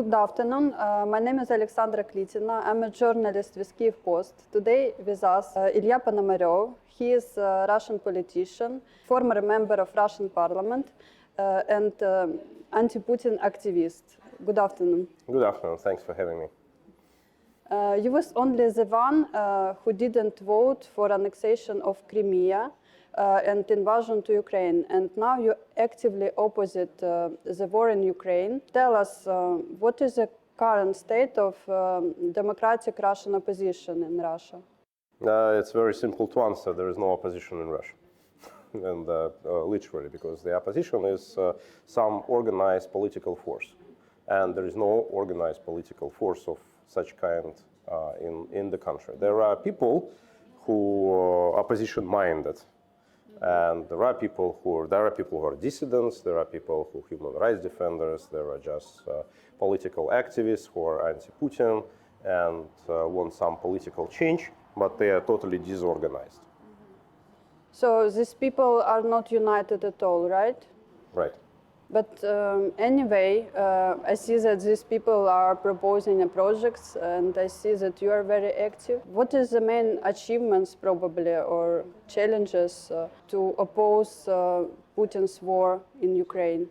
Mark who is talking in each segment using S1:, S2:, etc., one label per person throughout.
S1: Good afternoon. My name is Aleksandra Klitina. I'm a journalist with Kyiv Post. Today with us Ilya Ponomarev. He is a Russian politician, former member of Russian parliament, and anti-Putin activist. Good afternoon.
S2: Good afternoon. Thanks for having me.
S1: You was only the one who didn't vote for annexation of Crimea and invasion to Ukraine, and now you actively opposite the war in Ukraine. Tell us, what is the current state of democratic Russian opposition in Russia?
S2: It's very simple to answer. There is no opposition in Russia, and literally, because the opposition is some organized political force, and there is no organized political force of such kind in the country. There are people who are opposition-minded. And there are people who are dissidents, there are people who are human rights defenders, there are just political activists who are anti-Putin and want some political change, but they are totally disorganized.
S1: So these people are not united at all, right?
S2: Right.
S1: But anyway, I see that these people are proposing projects, and I see that you are very active. What is the main achievements, probably, or challenges to oppose Putin's war in Ukraine?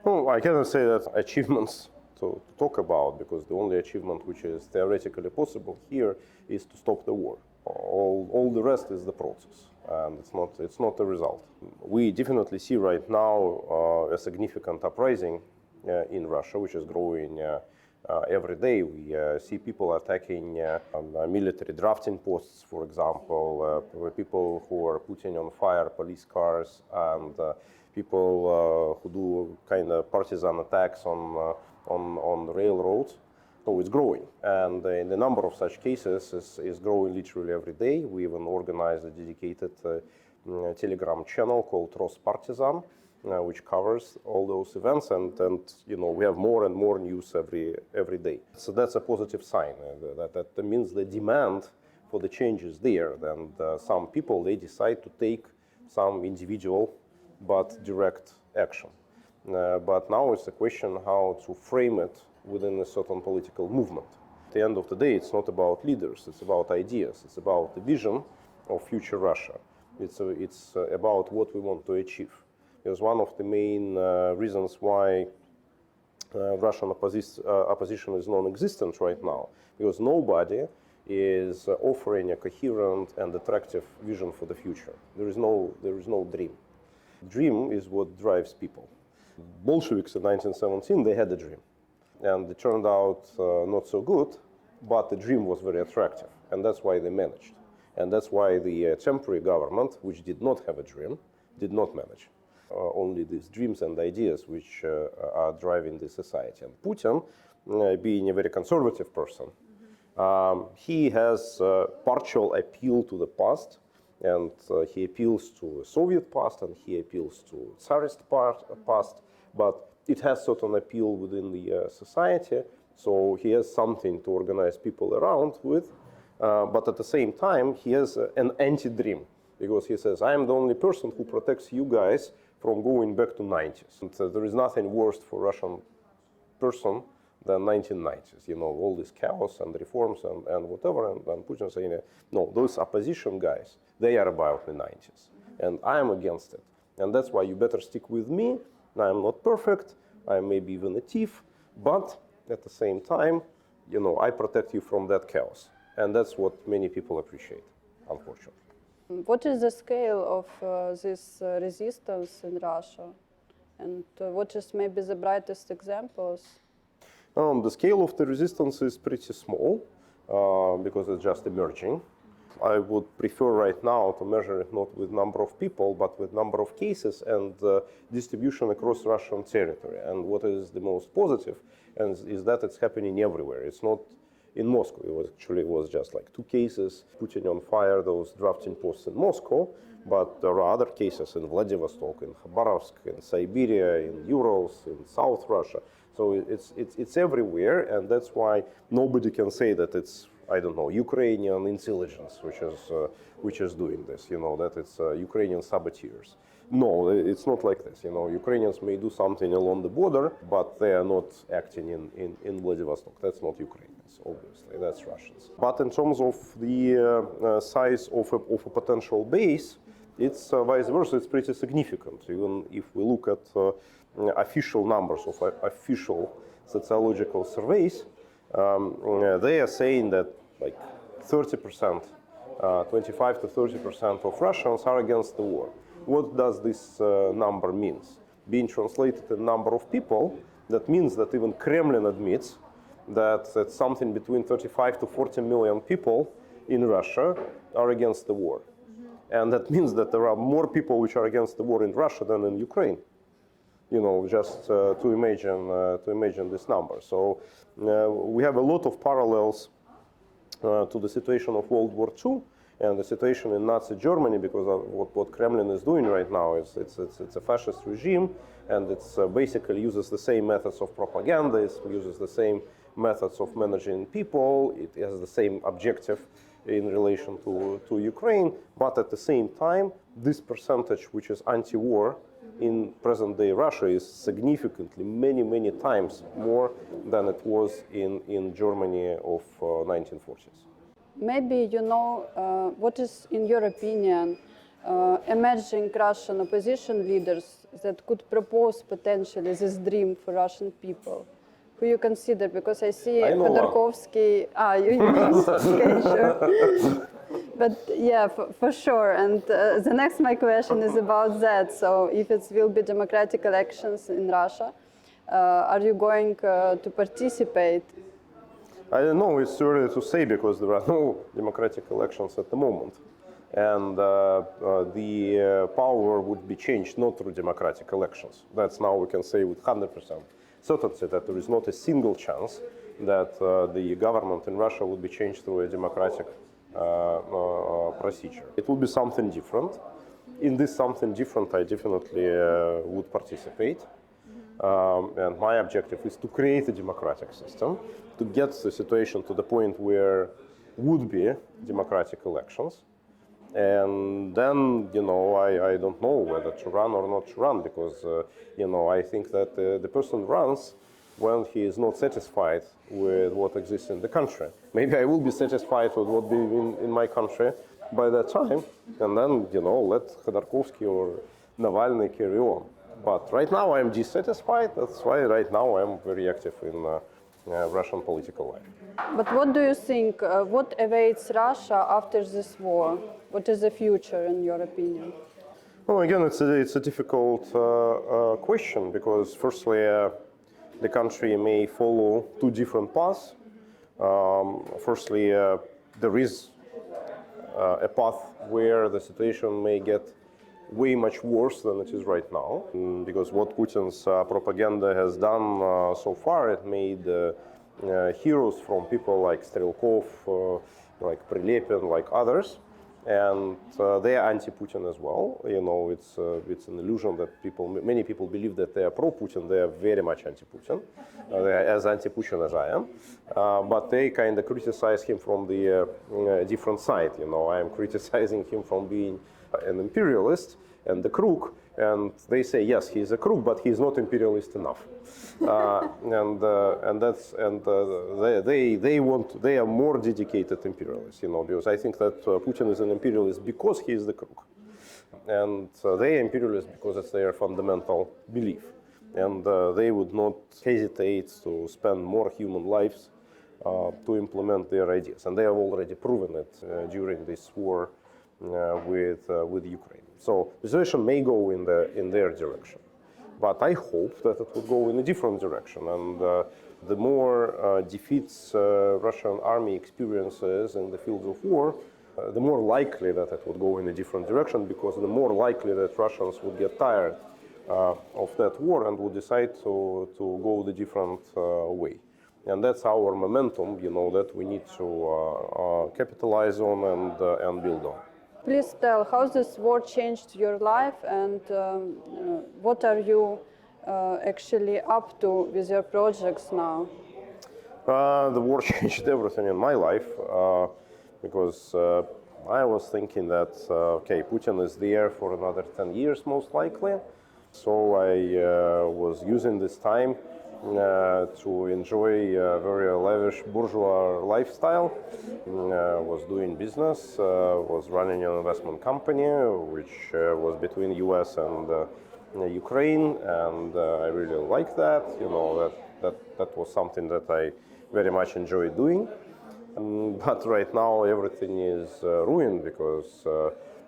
S2: Well, I cannot say that achievements to talk about, because the only achievement which is theoretically possible here is to stop the war. All the rest is the process, and it's not the result. We definitely see right now a significant uprising in Russia, which is growing every day. We see people attacking military drafting posts, for example, people who are putting on fire police cars, and people who do kind of partisan attacks on railroads. So it's growing, and the number of such cases is growing literally every day. We even organized a dedicated Telegram channel called Rospartisan, which covers all those events, and we have more and more news every day. So that's a positive sign. That means the demand for the change is there. And some people, they decide to take some individual but direct action. But now it's a question how to frame it within a certain political movement. At the end of the day, it's not about leaders, it's about ideas, it's about the vision of future Russia. It's about what we want to achieve. Because one of the main reasons why Russian opposition is non-existent right now, because nobody is offering a coherent and attractive vision for the future. There is no dream. Dream is what drives people. Bolsheviks in 1917, they had a dream. And it turned out not so good, but the dream was very attractive, and that's why they managed. And that's why the temporary government, which did not have a dream, did not manage. Only these dreams and ideas which are driving the society. And Putin, being a very conservative person, he has partial appeal to the past, and he appeals to Soviet past, and he appeals to Tsarist past, but it has certain appeal within the society, so he has something to organize people around with, but at the same time, he has an anti-dream, because he says, I am the only person who protects you guys from going back to 90s. And there is nothing worse for Russian person than 1990s, all this chaos and reforms and whatever, and Putin saying, no, those opposition guys, they are about the 90s, and I am against it, and that's why you better stick with me. I am not perfect, I may be even a thief, but at the same time, I protect you from that chaos. And that's what many people appreciate, unfortunately.
S1: What is the scale of this resistance in Russia? And what is maybe the brightest examples?
S2: The scale of the resistance is pretty small, because it's just emerging. I would prefer right now to measure it not with number of people, but with number of cases and distribution across Russian territory. And what is the most positive is that it's happening everywhere. It's not in Moscow. It was just like 2 cases putting on fire those drafting posts in Moscow, but there are other cases in Vladivostok, in Khabarovsk, in Siberia, in Urals, in South Russia. So it's everywhere, and that's why nobody can say that it's, I don't know, Ukrainian intelligence which is doing this. That it's Ukrainian saboteurs. No, it's not like this. Ukrainians may do something along the border, but they are not acting in Vladivostok. That's not Ukrainians, obviously. That's Russians. But in terms of the size of a potential base, it's vice versa. It's pretty significant. Even if we look at official numbers of official sociological surveys, they are saying that like 30%, 25 to 30% of Russians are against the war. What does this number mean? Being translated in number of people, that means that even Kremlin admits that something between 35 to 40 million people in Russia are against the war. And that means that there are more people which are against the war in Russia than in Ukraine. Just to imagine this number. So we have a lot of parallels to the situation of World War II and the situation in Nazi Germany, because of what Kremlin is doing right now is it's a fascist regime, and it's basically uses the same methods of propaganda, it uses the same methods of managing people, it has the same objective in relation to Ukraine, but at the same time, this percentage which is anti-war in present-day Russia is significantly, many times more than it was in Germany of 1940s.
S1: Maybe what is, in your opinion, emerging Russian opposition leaders that could propose potentially this dream for Russian people? Who you consider? Because I see Khodorkovsky. Okay, sure. But yeah, for sure. And the next my question is about that. So if it will be democratic elections in Russia, are you going to participate?
S2: I don't know, it's too early to say because there are no democratic elections at the moment. And the power would be changed not through democratic elections. That's now we can say with 100% certainty that there is not a single chance that the government in Russia would be changed through a democratic procedure. It would be something different. In this something different, I definitely would participate. And my objective is to create a democratic system, to get the situation to the point where would be democratic elections. And then, I don't know whether to run or not to run, because, I think that the person runs when he is not satisfied with what exists in the country. Maybe I will be satisfied with what be in my country by that time, and then, let Khodorkovsky or Navalny carry on. But right now I am dissatisfied, that's why right now I am very active in Russian political life.
S1: But what do you think, what awaits Russia after this war? What is the future, in your opinion?
S2: Well, again, it's a difficult question, because firstly, the country may follow two different paths. Firstly, there is a path where the situation may get way much worse than it is right now, because what Putin's propaganda has done so far, it made heroes from people like Strelkov, like Prilepin, like others, and they are anti-Putin as well. It's an illusion that many people believe that they are pro-Putin. They are very much anti-Putin. They are as anti-Putin as I am, but they kind of criticize him from the different side. I am criticizing him from being an imperialist and the crook, and they say yes, he's a crook, but he's not imperialist enough. They are more dedicated imperialists, because I think that Putin is an imperialist because he is the crook, and they are imperialists because it's their fundamental belief, and they would not hesitate to spend more human lives to implement their ideas, and they have already proven it during this war with Ukraine. So the situation may go in their direction, but I hope that it will go in a different direction. And the more defeats Russian army experiences in the fields of war, the more likely that it would go in a different direction, because the more likely that Russians would get tired of that war and would decide to go the different way. And that's our momentum, that we need to capitalize on and build on.
S1: Please tell how this war changed your life, and what are you actually up to with your projects now?
S2: The war changed everything in my life, because I was thinking that, okay, Putin is there for another 10 years, most likely. So I was using this time to enjoy a very lavish bourgeois lifestyle. Was doing business, was running an investment company, which was between US and Ukraine, and I really liked that. You know, that was something that I very much enjoyed doing. But right now everything is ruined because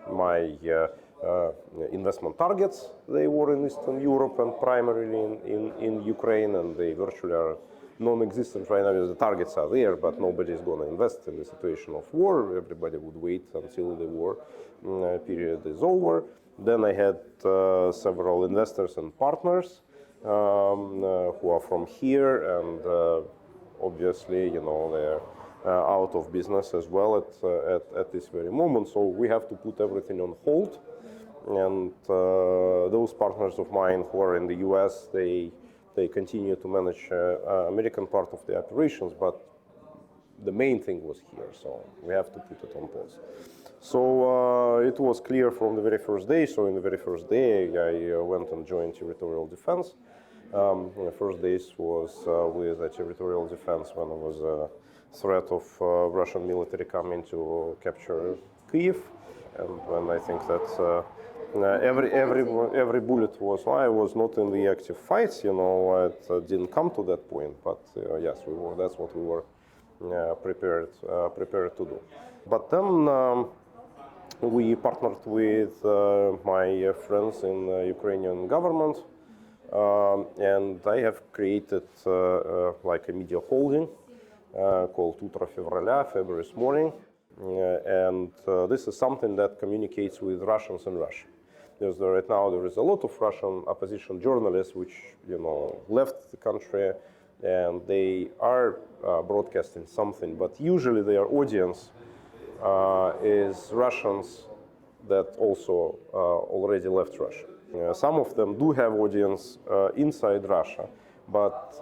S2: my investment targets, they were in Eastern Europe and primarily in Ukraine, and they virtually are non-existent right now. The targets are there, but nobody is going to invest in the situation of war. Everybody would wait until the war period is over. Then I had several investors and partners who are from here, and obviously, you know, they're out of business as well at this very moment. So we have to put everything on hold. And those partners of mine who are in the US, they continue to manage American part of the operations, but the main thing was here, so we have to put it on pause. So it was clear from the very first day. So in the very first day, I went and joined territorial defense. The first days was with territorial defense when there was a threat of Russian military coming to capture Kyiv, and when I think that every bullet was, I was not in the active fights, you know, it didn't come to that point, but yes, we were. That's what we were prepared to do. But then we partnered with my friends in the Ukrainian government, and I have created like a media holding called Утро февраля, February's morning, and this is something that communicates with Russians in Russia. Because right now there is a lot of Russian opposition journalists which, you know, left the country, and they are broadcasting something, but usually their audience is Russians that also already left Russia. Some of them do have audience inside Russia, but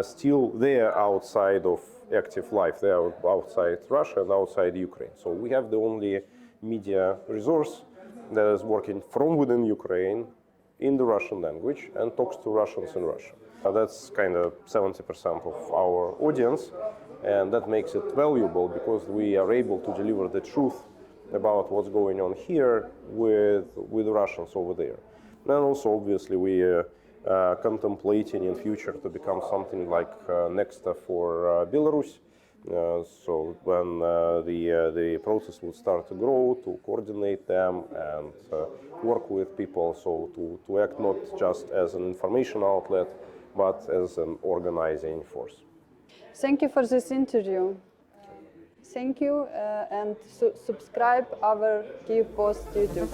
S2: still they are outside of active life. They are outside Russia and outside Ukraine. So we have the only media resource that is working from within Ukraine in the Russian language and talks to Russians in Russia. That's kind of 70% of our audience, and that makes it valuable because we are able to deliver the truth about what's going on here with Russians over there. And also, obviously, we are contemplating in future to become something like Nexta for Belarus. So when the process would start to grow, to coordinate them and work with people, so to act not just as an information outlet, but as an organizing force.
S1: Thank you for this interview. Thank you, and subscribe our Kyiv Post YouTube.